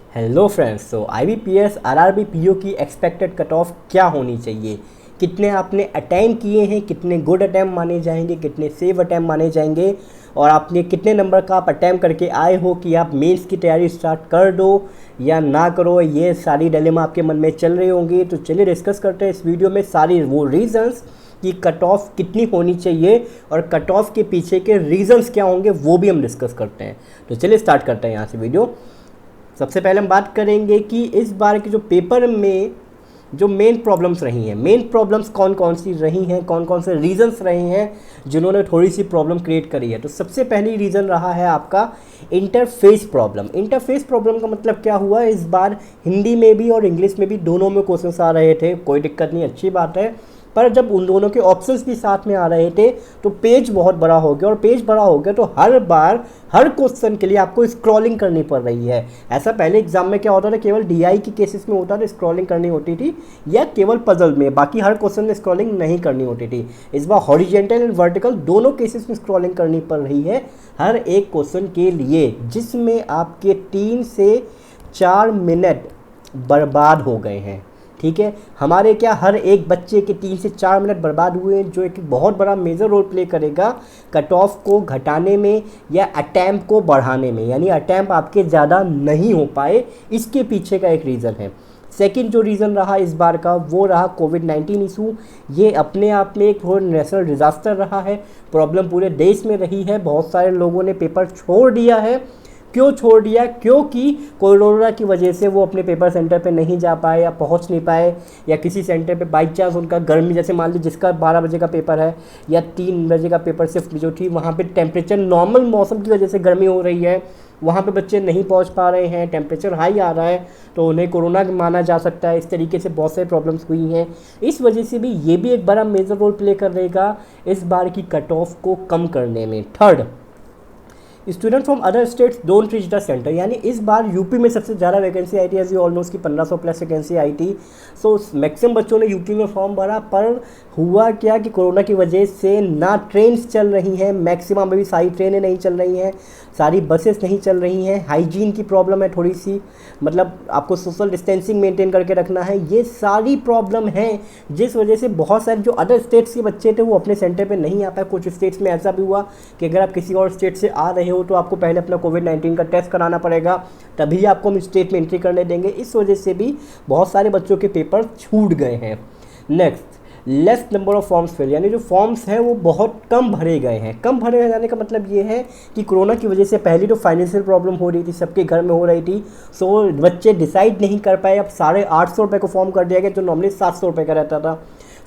Hello friends. तो IBPS RRB PO की expected cut off क्या होनी चाहिए, कितने आपने अटैम्प्ट किए हैं, कितने गुड अटैम्प्ट माने जाएंगे, कितने सेव अटैम्प्ट माने जाएंगे, और आपने कितने नंबर का आप अटैम्प्ट करके आए हो कि आप मेंस की तैयारी स्टार्ट कर दो या ना करो, ये सारी डिलेमा आपके मन में चल रही होंगी। तो चलिए डिस्कस करते हैं इस वीडियो में सारी वो रीजंस कि कट ऑफ कितनी होनी चाहिए और कट ऑफ के पीछे के रीजंस क्या होंगे वो भी हम डिस्कस करते हैं। तो चलिए स्टार्ट करते हैं यहाँ से वीडियो। सबसे पहले हम बात करेंगे कि इस बार के जो पेपर में जो मेन प्रॉब्लम्स रही हैं, मेन प्रॉब्लम्स कौन कौन सी रही हैं, कौन कौन से रीजंस रहे हैं जिन्होंने थोड़ी सी प्रॉब्लम क्रिएट करी है। तो सबसे पहली रीज़न रहा है आपका इंटरफेस प्रॉब्लम। इंटरफेस प्रॉब्लम का मतलब क्या हुआ, इस बार हिंदी में भी और इंग्लिश में भी दोनों में क्वेश्चंस आ रहे थे, कोई दिक्कत नहीं, अच्छी बात है। पर जब उन दोनों के ऑप्शंस भी साथ में आ रहे थे तो पेज बहुत बड़ा हो गया, और पेज बड़ा हो गया तो हर बार हर क्वेश्चन के लिए आपको स्क्रॉलिंग करनी पड़ रही है। ऐसा पहले एग्जाम में क्या होता था, केवल DI की केसेस में होता था स्क्रॉलिंग करनी होती थी, या केवल पजल में, बाकी हर क्वेश्चन में स्क्रॉलिंग नहीं करनी होती थी। इस बार हॉरिजेंटल एंड वर्टिकल दोनों केसेस में स्क्रॉलिंग करनी पड़ रही है हर एक क्वेश्चन के लिए, जिसमें आपके 3 से 4 मिनट बर्बाद हो गए हैं। ठीक है, हमारे क्या हर एक बच्चे के 3 से 4 मिनट बर्बाद हुए हैं, जो एक बहुत बड़ा मेजर रोल प्ले करेगा कट ऑफ को घटाने में या अटैम्प्ट को बढ़ाने में, यानी अटैम्प्ट आपके ज़्यादा नहीं हो पाए, इसके पीछे का एक रीज़न है। सेकंड जो रीज़न रहा इस बार का वो रहा कोविड-19 इशू। ये अपने आप में एक नेशनल डिज़ास्टर रहा है, प्रॉब्लम पूरे देश में रही है, बहुत सारे लोगों ने पेपर छोड़ दिया है। क्यों छोड़ दिया? क्योंकि कोरोना की वजह से वो अपने पेपर सेंटर पे नहीं जा पाए या पहुंच नहीं पाए, या किसी सेंटर पे बाई चांस उनका गर्मी, जैसे मान लीजिए जिसका 12 बजे का पेपर है या 3 बजे का पेपर शिफ्ट जो थी, वहाँ पे टेम्परेचर नॉर्मल मौसम की वजह से गर्मी हो रही है, वहाँ पे बच्चे नहीं पहुँच पा रहे हैं, टेम्परेचर हाई आ रहा है, तो उन्हें कोरोना माना जा सकता है। इस तरीके से बहुत सारी प्रॉब्लम्स हुई हैं, इस वजह से भी ये भी एक बड़ा मेजर रोल प्ले कर रहेगा इस बार की कट ऑफ को कम करने में। Third, student from other states don't reach the centre, यानी इस बार यूपी में सबसे ज़्यादा वैकेंसी आई थी, एज यू ऑलमोस्ट की 1500 प्लस वैकेंसी आई थी। सो मैक्सिमम बच्चों ने यूपी में फॉर्म भरा, पर हुआ क्या कि कोरोना की वजह से ना ट्रेन्स चल रही हैं, मैक्सिमम में भी सारी ट्रेनें नहीं चल रही हैं, सारी बसेस नहीं चल रही हैं, हाइजीन की प्रॉब्लम है थोड़ी सी, मतलब आपको सोशल डिस्टेंसिंग मेंटेन करके रखना है, ये सारी प्रॉब्लम है जिस वजह से बहुत सारे जो अदर स्टेट्स के बच्चे थे वो अपने सेंटर पे नहीं आ पाए। कुछ स्टेट्स में ऐसा भी हुआ कि अगर आप किसी और स्टेट से आ रहे हो तो आपको पहले अपना कोविड-19 का टेस्ट कराना पड़ेगा, तभी आपको हम स्टेट में एंट्री करने देंगे। इस वजह से भी बहुत सारे बच्चों के पेपर छूट गए हैं। Next, less number of forms fill, यानी जो फॉर्म्स हैं वो बहुत कम भरे गए हैं। कम भरे जाने का मतलब ये है कि कोरोना की वजह से पहले तो फाइनेंशियल प्रॉब्लम हो रही थी, सबके घर में हो रही थी, सो बच्चे डिसाइड नहीं कर पाए। अब 850 रुपये को फॉर्म कर दिया गया, जो नॉर्मली 700 रुपये का रहता था।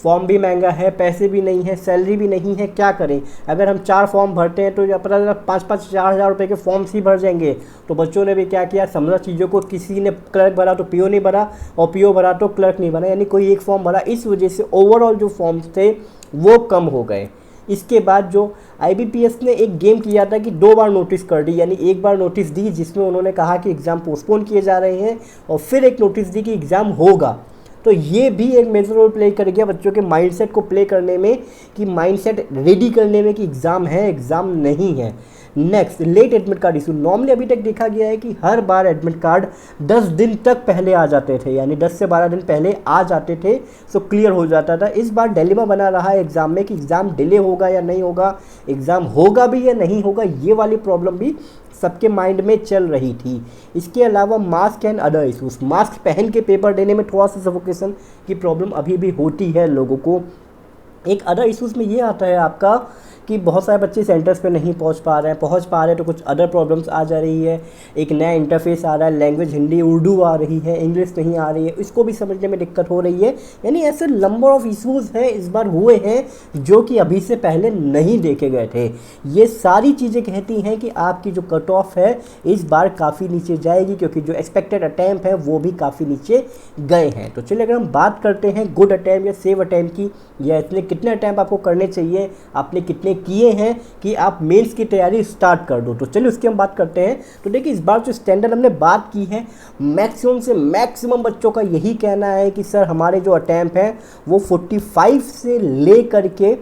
फॉर्म भी महंगा है, पैसे भी नहीं है, सैलरी भी नहीं है, क्या करें? अगर हम 4 फॉर्म भरते हैं तो या पता चला 5-5 4,000 रुपये के फॉर्म्स ही भर जाएंगे। तो बच्चों ने भी क्या किया, समझा चीज़ों को, किसी ने क्लर्क भरा तो PO नहीं भरा, और PO भरा तो क्लर्क नहीं भरा, यानी कोई एक फॉर्म भरा। इस वजह से ओवरऑल जो फॉर्म्स थे वो कम हो गए। इसके बाद जो IBPS ने एक गेम किया था कि 2 बार नोटिस कर दी, यानी एक बार नोटिस दी जिसमें उन्होंने कहा कि एग्ज़ाम पोस्टपोन किए जा रहे हैं, और फिर एक नोटिस दी कि एग्ज़ाम होगा। तो ये भी एक मेजर रोल प्ले करेगा बच्चों के माइंडसेट को प्ले करने में, कि माइंडसेट रेडी करने में कि एग्ज़ाम है, एग्ज़ाम नहीं है। Next, late admit card issue. Normally अभी तक देखा गया है कि हर बार एडमिट कार्ड 10 दिन तक पहले आ जाते थे, यानी 10 से 12 दिन पहले आ जाते थे, सो क्लियर हो जाता था। इस बार डिलेमा बना रहा है एग्ज़ाम में कि एग्ज़ाम डिले होगा या नहीं होगा, एग्ज़ाम होगा भी या नहीं होगा, ये वाली प्रॉब्लम भी सबके माइंड में चल रही थी। इसके अलावा mask and other issues, mask पहन के पेपर देने में थोड़ा सा सफोकेशन की प्रॉब्लम अभी भी होती है लोगों को। एक अदर इशूज़ में ये आता है आपका कि बहुत सारे बच्चे सेंटर्स पे नहीं पहुंच पा रहे हैं, तो कुछ अदर प्रॉब्लम्स आ जा रही है। एक नया इंटरफेस आ रहा है, लैंग्वेज हिंदी उर्दू आ रही है, इंग्लिश नहीं आ रही है, इसको भी समझने में दिक्कत हो रही है। यानी ऐसे नंबर ऑफ़ इशूज़ हैं इस बार हुए हैं जो कि अभी से पहले नहीं देखे गए थे। ये सारी चीज़ें कहती हैं कि आपकी जो कट ऑफ है इस बार काफ़ी नीचे जाएगी, क्योंकि जो एक्सपेक्टेड अटैम्प्ट है वो भी काफ़ी नीचे गए हैं। तो चलिए अगर हम बात करते हैं गुड अटैम्प्ट या सेव अटैम्प्ट की, या इतने कितने अटैम्प्ट आपको करने चाहिए, आपने कितने किए हैं कि आप मेंस की तैयारी स्टार्ट कर दो, तो चलिए उसकी हम बात करते हैं। तो देखिए, इस बार जो स्टैंडर्ड हमने बात की है, मैक्सिमम से मैक्सिमम बच्चों का यही कहना है कि सर हमारे जो अटैम्प्ट हैं वो 45 से ले करके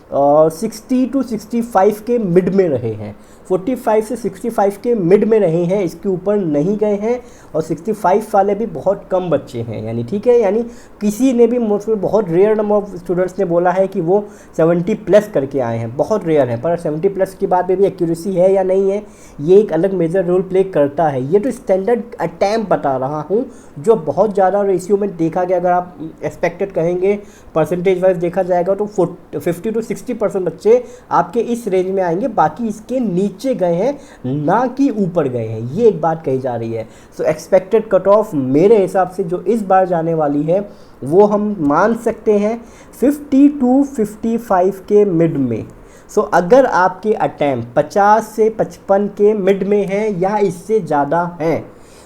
60 to 65 के मिड में रहे हैं। 45 से 65 के मिड में रहे हैं, इसके ऊपर नहीं गए हैं, और 65 वाले भी बहुत कम बच्चे हैं यानी, ठीक है। यानी किसी ने भी बहुत रेयर नंबर ऑफ स्टूडेंट्स ने बोला है कि वो 70 प्लस करके आए हैं, बहुत रेयर है। पर 70 प्लस के बाद भी एक्यूरेसी है या नहीं है, ये एक अलग मेजर रोल प्ले करता है। ये तो स्टैंडर्ड अटैम्प्ट बता रहा हूँ जो बहुत ज़्यादा रेशियो में देखा गया। अगर आप एक्सपेक्टेड कहेंगे परसेंटेज वाइज देखा जाएगा तो 50 to 60% बच्चे आपके इस रेंज में आएंगे, बाकी इसके नीचे गए हैं ना कि ऊपर गए हैं, ये एक बात कही जा रही है। सो एक्सपेक्टेड कट ऑफ मेरे हिसाब से जो इस बार जाने वाली है वो हम मान सकते हैं 50 to 55 के मिड में। सो अगर आपके अटैम्प्ट 50 से 55 के मिड में हैं या इससे ज़्यादा हैं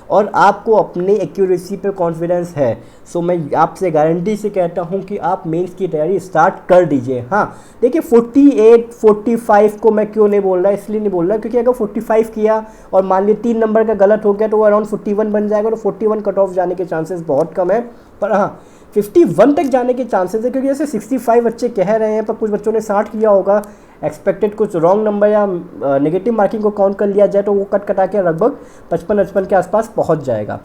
और आपको अपनी एक्यूरेसी पे कॉन्फिडेंस है, सो मैं आपसे गारंटी से कहता हूँ कि आप मेंस की तैयारी स्टार्ट कर दीजिए। हाँ देखिए 48 45 को मैं क्यों नहीं बोल रहा, इसलिए नहीं बोल रहा क्योंकि अगर 45 किया और मान लीजिए 3 नंबर का गलत हो गया तो वो अराउंड 41 बन जाएगा, तो 41 कट ऑफ जाने के चांसेस बहुत कम है। पर हाँ 51 तक जाने के चांसेस है, क्योंकि जैसे 65 बच्चे कह रहे हैं पर कुछ बच्चों ने 60 किया होगा, एक्सपेक्टेड कुछ रॉन्ग नंबर या नेगेटिव मार्किंग को काउंट कर लिया जाए तो वो कट कटा के लगभग 55 के आसपास पहुंच जाएगा,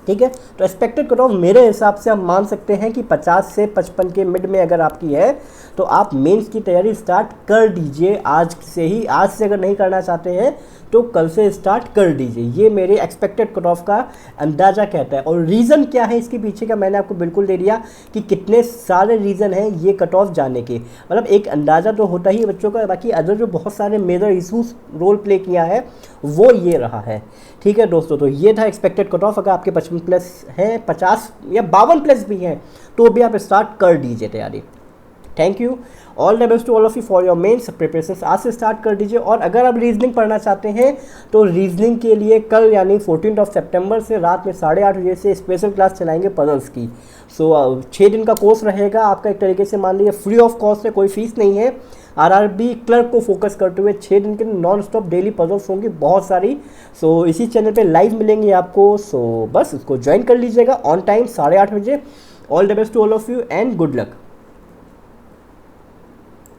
ठीक है। तो एक्सपेक्टेड कट ऑफ मेरे हिसाब से हम मान सकते हैं कि 50 से 55 के मिड में अगर आपकी है तो आप मेंस की तैयारी स्टार्ट कर दीजिए आज से ही। आज से अगर नहीं करना चाहते हैं तो कल से स्टार्ट कर दीजिए, ये मेरे एक्सपेक्टेड कट ऑफ का अंदाज़ा कहता है। और रीज़न क्या है इसके पीछे का मैंने आपको बिल्कुल दे दिया कि कितने सारे रीज़न हैं ये कट ऑफ जाने के। मतलब एक अंदाज़ा तो होता ही बच्चों का, बाकी अदर जो बहुत सारे मेजर इशूज़ रोल प्ले किया है वो ये रहा है, ठीक है दोस्तों। तो ये था एक्सपेक्टेड कट ऑफ। अगर आपके 55 प्लस हैं, 50 या 52 प्लस भी हैं तो भी आप स्टार्ट कर दीजिए तैयारी। Thank you, all the best to all of you for your mains preparations. आज से स्टार्ट कर दीजिए। और अगर आप रीजनिंग पढ़ना चाहते हैं तो रीजनिंग के लिए कल यानी 14 सितंबर से रात में 8:30 बजे से स्पेशल क्लास चलाएंगे पजल्स की। सो 6 दिन का कोर्स रहेगा आपका, एक तरीके से मान लीजिए फ्री ऑफ कॉस्ट है, कोई फीस नहीं है। आरआरबी क्लर्क को फोकस करते हुए 6 दिन के नॉन स्टॉप डेली पजल्स होंगी बहुत सारी। सो इसी चैनल पे लाइव मिलेंगे आपको। सो बस उसको ज्वाइन कर लीजिएगा ऑन टाइम 8:30 बजे। All the best to all of you and good luck.